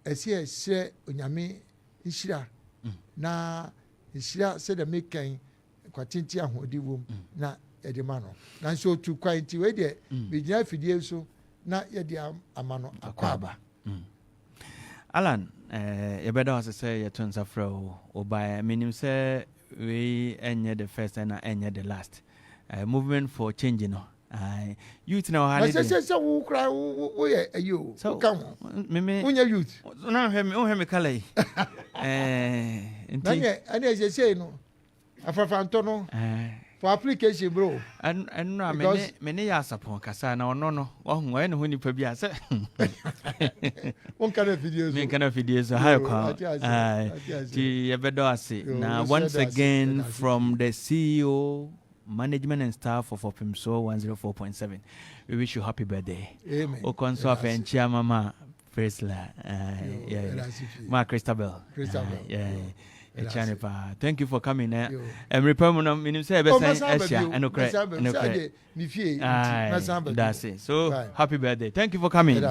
ɛsɛ ɛsrɛ onyame nhyira na nhyira sɛdeɛ mekan kwatenti ahoɔden wom na yɛde ma no nanso otu kwan nti wei deɛ bɛgyina afidie so na yɛde ama no akɔ aba Alan yɛbɛda wase sɛ yɛto nsa frɛ wo wobaeɛ menim sɛ wei ɛnyɛ the first and ɛnyɛ the last movement for change no youth na wahane de sɛ wo kra wo yɛ ayi o wo ka ho wonya youth na hwɛ me kala yi nti ɛne ɛsɛsɛi no afafantɔ no for application bro ɛno a mene yɛ asapɔn kasa na ɔno no ɔyɛ ne ho nipa bi a sɛ menka na fidie so ha kwa nti yɛbɛdɔ ase na once again from the CEO management and staff of Opemsuo 104.7 we wish you happy birthday. Amen. Okonso afenchia mama Presla ma Christabel thank you for coming. Minim say that's it. So happy birthday. Thank you for coming.